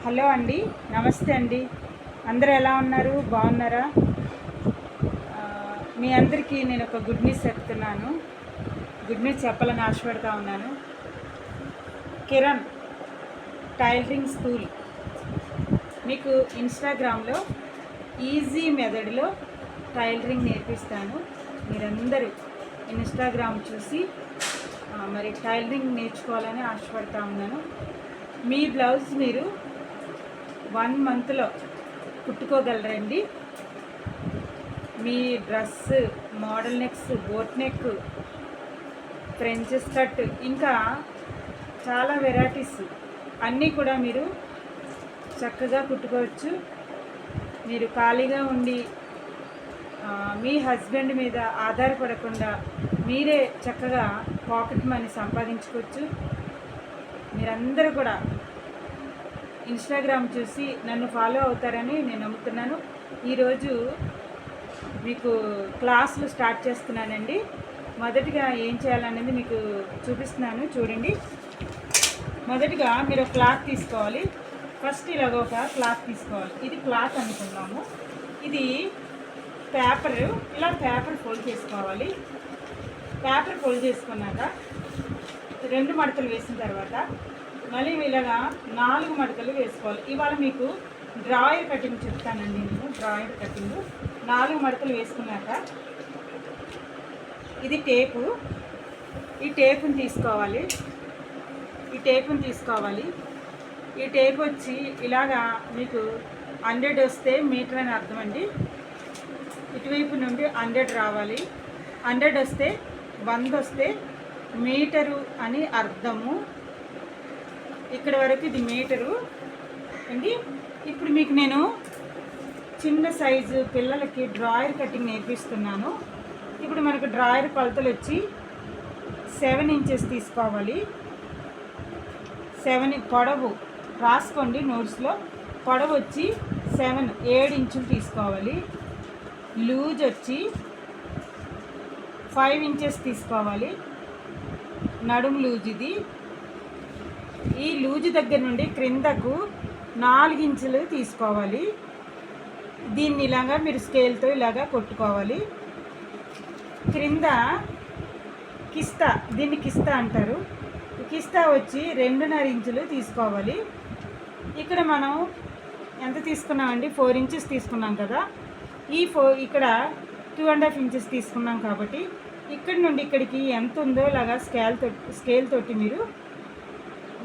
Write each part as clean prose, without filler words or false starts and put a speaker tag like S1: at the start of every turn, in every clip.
S1: Hello అండి, నమస్తే అండి. అందరూ ఎలా ఉన్నారు? బాగున్నారా? మీ అందరికీ నేను ఒక గుడ్ న్యూస్ చెప్తున్నాను. గుడ్ న్యూస్ చెప్పాలని ఆశపడతా ఉన్నాను. కిరణ్ టైలరింగ్ స్కూల్ మీకు ఇన్స్టాగ్రామ్లో ఈజీ మెథడ్లో టైలరింగ్ నేర్పిస్తాను. మీరందరూ ఇన్స్టాగ్రామ్ చూసి మరి టైలరింగ్ నేర్చుకోవాలని ఆశపడతా ఉన్నాను. మీ బ్లౌజ్ మీరు 1 మంత్లో కుట్టుకోగలరండి. మీ dress, model necks, boat neck, princess cut, ఇంకా చాలా వెరైటీస్ అన్నీ కూడా మీరు చక్కగా కుట్టుకోవచ్చు. మీరు ఖాళీగా ఉండి మీ హస్బెండ్ మీద ఆధారపడకుండా మీరే చక్కగా పాకెట్ మనీ సంపాదించుకోవచ్చు. మీరందరూ కూడా ఇన్స్టాగ్రామ్ చూసి నన్ను ఫాలో అవుతారని నేను నమ్ముతున్నాను. ఈరోజు మీకు క్లాసులు స్టార్ట్ చేస్తున్నానండి. మొదటిగా ఏం చేయాలనేది మీకు చూపిస్తున్నాను, చూడండి. మొదటిగా మీరు ఒక క్లాత్ తీసుకోవాలి. ఫస్ట్ ఇలాగ ఒక క్లాత్ తీసుకోవాలి. ఇది క్లాత్ అనుకున్నాము. ఇది పేపర్, ఇలా పేపర్ ఫోల్డ్ చేసుకోవాలి. పేపర్ ఫోల్డ్ చేసుకున్నాక 2 మడతలు వేసిన తర్వాత మళ్ళీ ఇలాగా 4 మడతలు వేసుకోవాలి. ఇవాళ మీకు డ్రాయర్ కటింగ్ చెప్తానండి. నేను డ్రాయర్ కటింగ్ 4 మడతలు వేసుకున్నాక ఇది టేపు, ఈ టేపుని తీసుకోవాలి. ఈ టేప్ వచ్చి ఇలాగా మీకు 100 వస్తే మీటర్ అని అర్థం అండి. ఇటువైపు నుండి 100 రావాలి. 100 వస్తే 100 వస్తే మీటరు అని అర్థము. ఇక్కడ వరకు ఇది మీటరు అండి. ఇప్పుడు మీకు నేను చిన్న సైజు పిల్లలకి డ్రాయర్ కటింగ్ నేర్పిస్తున్నాను. ఇప్పుడు మనకు డ్రాయర్ కొలతలు వచ్చి 7 ఇంచెస్ తీసుకోవాలి. 7 పొడవు రాసుకోండి నోట్స్లో. పొడవు వచ్చి 7 ఇంచులు తీసుకోవాలి. లూజ్ వచ్చి 5 ఇంచెస్ తీసుకోవాలి. నడుము లూజ్ ఇది. ఈ లూజు దగ్గర నుండి క్రిందకు 4 ఇంచులు తీసుకోవాలి. దీన్ని ఇలాగా మీరు స్కేల్తో ఇలాగా కొట్టుకోవాలి. క్రింద కిస్తా, దీన్ని కిస్తా అంటారు. కిస్తా వచ్చి 2.5 ఇంచులు తీసుకోవాలి. ఇక్కడ మనం ఎంత తీసుకున్నామండి? 4 ఇంచెస్ తీసుకున్నాం కదా. ఇక్కడ 2.5 ఇంచెస్ తీసుకున్నాం కాబట్టి ఇక్కడి నుండి ఇక్కడికి ఎంత ఉందో ఇలాగా స్కేల్ తోటి మీరు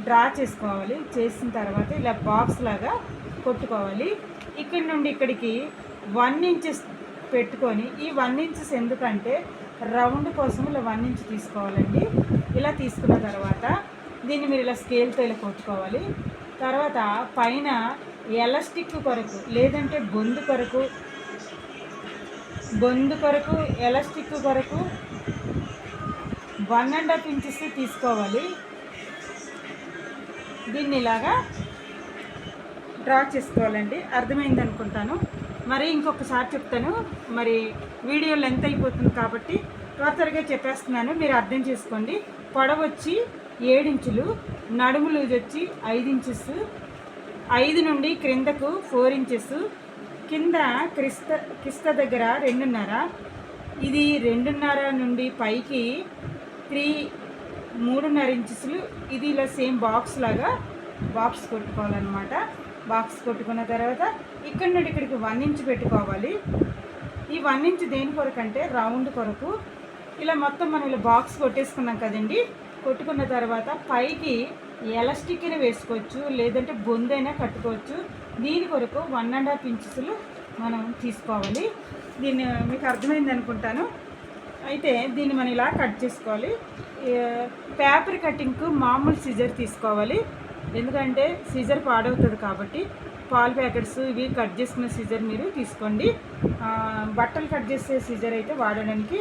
S1: డ్రా చేసుకోవాలి. చేసిన తర్వాత ఇలా బాక్స్ లాగా కొట్టుకోవాలి. ఇక్కడి నుండి ఇక్కడికి 1 ఇంచెస్ పెట్టుకొని, ఈ 1 ఇంచెస్ ఎందుకంటే రౌండ్ కోసం ఇలా 1 ఇంచ్ తీసుకోవాలండి. ఇలా తీసుకున్న తర్వాత దీన్ని మీరు ఇలా స్కేల్తో ఇలా కొట్టుకోవాలి. తర్వాత పైన ఎలాస్టిక్ కొరకు లేదంటే బొందు కొరకు ఎలాస్టిక్ కొరకు 1.5 ఇంచెస్ తీసుకోవాలి. దీన్ని ఇలాగా డ్రా చేసుకోవాలండి. అర్థమైంది అనుకుంటాను. మరి ఇంకొకసారి చెప్తాను. మరి వీడియో లెంత్ అయిపోతుంది కాబట్టి త్వరగా చెప్పేస్తున్నాను, మీరు అర్థం చేసుకోండి. పొడవు వచ్చి 7 ఇంచులు, నడుము లూజ్ వచ్చి 5 ఇంచెస్, 5 నుండి క్రిందకు 4 ఇంచెస్, కింద కిస్త దగ్గర 2.5, ఇది 2.5 నుండి పైకి 3.5 ఇంచెస్లు. ఇది ఇలా సేమ్ బాక్స్ లాగా బాక్స్ కొట్టుకోవాలన్నమాట. బాక్స్ కొట్టుకున్న తర్వాత ఇక్కడ నుండి ఇక్కడికి 1 ఇంచ్ పెట్టుకోవాలి. ఈ 1 ఇంచ్ దేని కొరకు అంటే రౌండ్ కొరకు. ఇలా మొత్తం మనం ఇలా బాక్స్ కొట్టేసుకున్నాం కదండి. కొట్టుకున్న తర్వాత పైకి ఎలాస్టిక్ని వేసుకోవచ్చు, లేదంటే బొందైనా కట్టుకోవచ్చు. దీని కొరకు 1.5 ఇంచెస్లు మనం తీసుకోవాలి. దీన్ని మీకు అర్థమైంది అనుకుంటాను. అయితే దీన్ని మనం ఇలా కట్ చేసుకోవాలి. పేపర్ కటింగ్కు మామూలు సిజర్ తీసుకోవాలి. ఎందుకంటే సిజర్ పాడవుతుంది కాబట్టి పాల్ ప్యాకెట్స్ ఇవి కట్ చేసుకున్న సిజర్ మీరు తీసుకోండి. బట్టలు కట్ చేసే సిజర్ అయితే వాడడానికి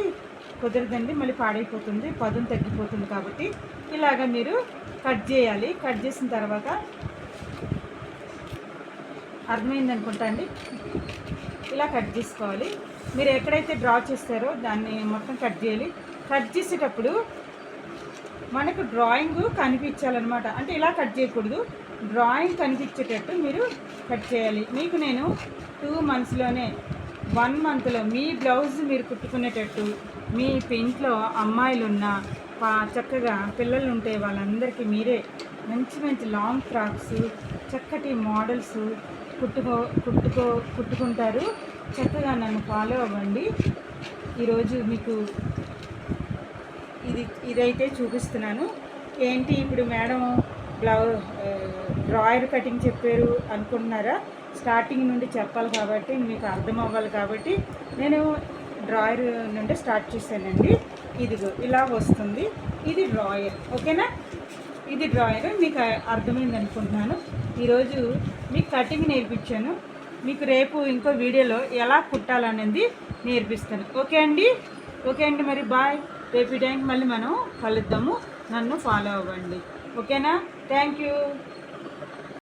S1: కుదరదండి, మళ్ళీ పాడైపోతుంది, పదును తగ్గిపోతుంది. కాబట్టి ఇలాగ మీరు కట్ చేయాలి. కట్ చేసిన తర్వాత అర్థమైంది అనుకుంటా అండి. ఇలా కట్ చేసుకోవాలి. మీరు ఎక్కడైతే డ్రా చేస్తారో దాన్ని మొత్తం కట్ చేయాలి. కట్ చేసేటప్పుడు మనకు డ్రాయింగ్ కనిపించాలన్నమాట. అంటే ఇలా కట్ చేయకూడదు, డ్రాయింగ్ కనిపించేటట్టు మీరు కట్ చేయాలి. మీకు నేను 2 మంత్స్లోనే 1 మంత్లో మీ బ్లౌజ్ మీరు కుట్టుకునేటట్టు, మీ ఇంట్లో అమ్మాయిలు ఉన్నా చక్కగా పిల్లలు ఉంటే వాళ్ళందరికీ మీరే మంచి మంచి లాంగ్ ఫ్రాక్స్, చక్కటి మోడల్స్ కుట్టుకుంటారు. చక్కగా నన్ను ఫాలో అవ్వండి. ఈరోజు మీకు ఇదైతే చూపిస్తున్నాను. ఏంటి ఇప్పుడు మేడం డ్రాయర్ కటింగ్ చెప్పారు అనుకుంటున్నారా? స్టార్టింగ్ నుండి చెప్పాలి కాబట్టి, మీకు అర్థం అవ్వాలి కాబట్టి నేను డ్రాయర్ నుండి స్టార్ట్ చేశానండి. ఇదిగో ఇలా వస్తుంది, ఇది డ్రాయర్. ఓకేనా? ఇది డ్రాయర్. మీకు అర్థమైంది అనుకుంటున్నాను. ఈరోజు మీకు కటింగ్ నేర్పించాను. మీకు రేపు ఇంకో వీడియోలో ఎలా కుట్టాలనేది నేర్పిస్తాను. ఓకే అండి, మరి బాయ్. రేపు టైంకి మళ్ళీ మనం కలుద్దాము. నన్ను ఫాలో అవ్వండి. ఓకేనా? Thank you.